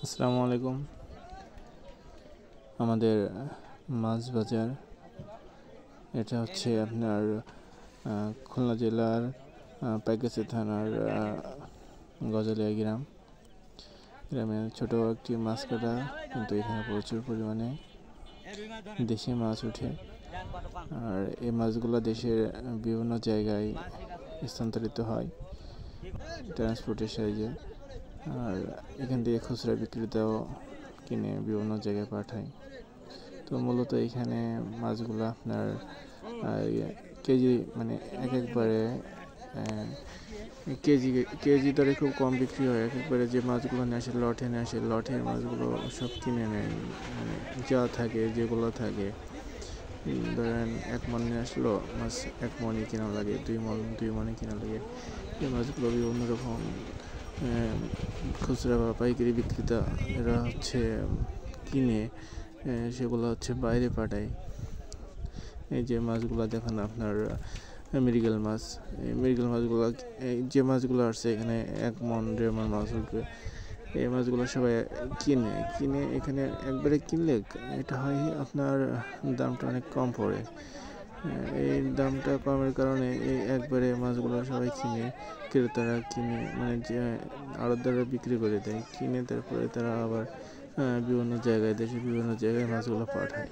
আসসালামু আলাইকুম। আমাদের মাছ বাজার, এটা হচ্ছে আপনার খুলনা জেলার পাইকগাছি থানার গজালিয়া গ্রামে ছোট একটি মাছ কাটা, কিন্তু এখানে প্রচুর পরিমাণে দেশি মাছ ওঠে। আর এই মাছগুলো দেশের বিভিন্ন জায়গায় স্থানান্তরিত হয় ট্রান্সপোর্টের সাহায্যে। আর এখান থেকে খুচরা বিক্রেতাও কিনে বিভিন্ন জায়গায় পাঠায়। তো মূলত এখানে মাছগুলো আপনার কেজি একবারে কেজি দরে খুব কম বিক্রি হয়। একবারে যে মাছগুলো নিয়ে আসে লটের মাছগুলো সব কিনে নেয়। যা থাকে, যেগুলো থাকে, ধরেন 1 মণ নিয়ে আসলো মাছ, 1 মণই কেনা লাগে, 2 মণই কেনা লাগে। এই মাছগুলো বিভিন্ন রকম খুচরা বা পাইকারি বিক্রেতা এরা কিনে সেগুলো বাইরে পাঠায়। এই যে মাছগুলো দেখেন আপনার মৃগেল মাছ, এই মৃগেল মাছগুলো, যে মাছগুলো আসছে এখানে 1 মণ 1.5 মণ মাছ উঠবে। এই মাছগুলো সবাই কিনে এখানে একবারে কিনলে এটা হয় আপনার দামটা অনেক কম পড়ে। এই দামটা কমের কারণে এই একবারে মাছগুলো সবাই ক্রেতারা কিনে, যে আড়তদাররা বিক্রি করে দেয়, কিনে তারপরে তারা আবার বিভিন্ন জায়গায়, দেশের বিভিন্ন জায়গায় মাছগুলো পাঠায়।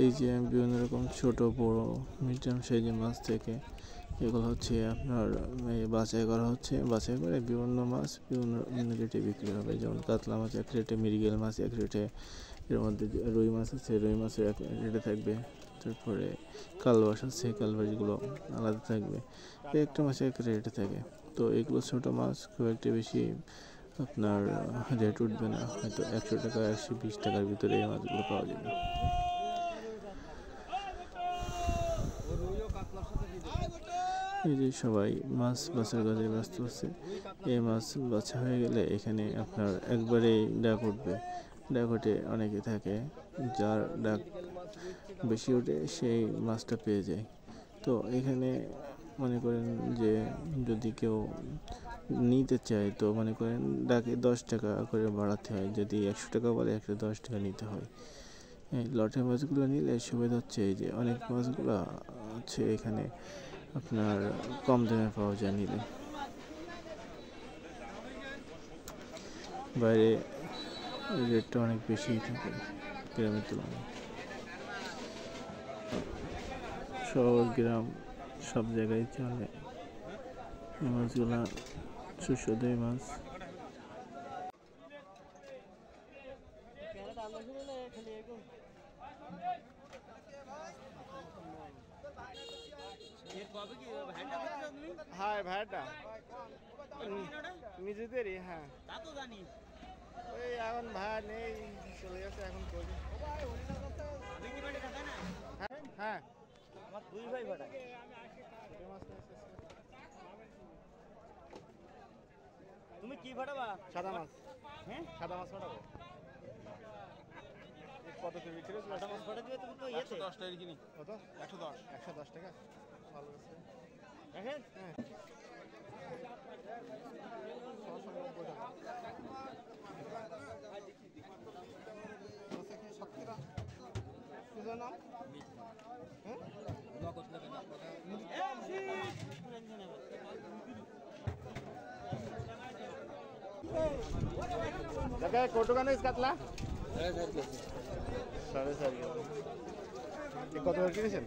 এই যে বিভিন্ন রকম ছোট বড় মিডিয়াম সাইজের মাছ থেকে এগুলো আপনার বাছাই করা হচ্ছে। বাছাই করে বিভিন্ন মাছ বিভিন্ন রেটে বিক্রি হবে। যেমন কাতলা মাছ 1 রেটে, মৃগেল মাছ 1 রেটে, এর মধ্যে রুই মাছ আছে, রুই মাছের 1 রেটে থাকবে। তারপরে কালবাস আছে, কালবাসগুলো আলাদা থাকবে। একটা মাছ 1 রেটে থাকে। তো এগুলো ছোট মাছ, খুব একটা বেশি আপনার রেট উঠবে না, হয়তো 100 টাকা 120 টাকার ভিতরে এই মাছগুলো পাওয়া যাবে। এই যে সবাই মাছ বাছার কাজে ব্যস্ত আছে। এই মাছ বাছা হয়ে গেলে এখানে আপনার একবারেই ডাক উঠবে। ডাক উঠে অনেকে থাকে, যার ডাক বেশি ওঠে সেই মাছটা পেয়ে যায়। তো এখানে মনে করেন যে যদি কেউ নিতে চায়, তো মনে করেন ডাকে 10 টাকা করে বাড়াতে হয়। যদি 100 টাকা বলে 110 টাকা নিতে হয়। এই লটের মাছগুলো নিলে সুবিধা এই যে অনেক মাছগুলো এখানে আপনার কম দামে পাওয়া যায় নিলে। বাইরে রেটটা অনেক বেশিই থাকে গ্রামের তুলনায়। শহর গ্রাম সব জায়গায় চলে এই মাছগুলা, সুস্বাদু মাছ। হ্যাঁ ভাইটা নিজেদেরই, হ্যাঁ তা তো জানি। ওই এখন ভাই নেই, চলে গেছে, এখন করি। হ্যাঁ আমার 2 ভাই ভাড়া। তুমি কি ভাড়াবা? সাদা মাছ। হ্যাঁ সাদা মাছ ভাড়াবো। কত করে বিক্রি হচ্ছে? সাদা মাছ ভাড়া দিবে তুমি তো? 110 টাকা কিনি। কত? 110 টাকা। ভালো আছে। দেখেন, হ্যাঁ কটুকানে কাতলা 4.5 কেজি। কত করে কিনেছেন?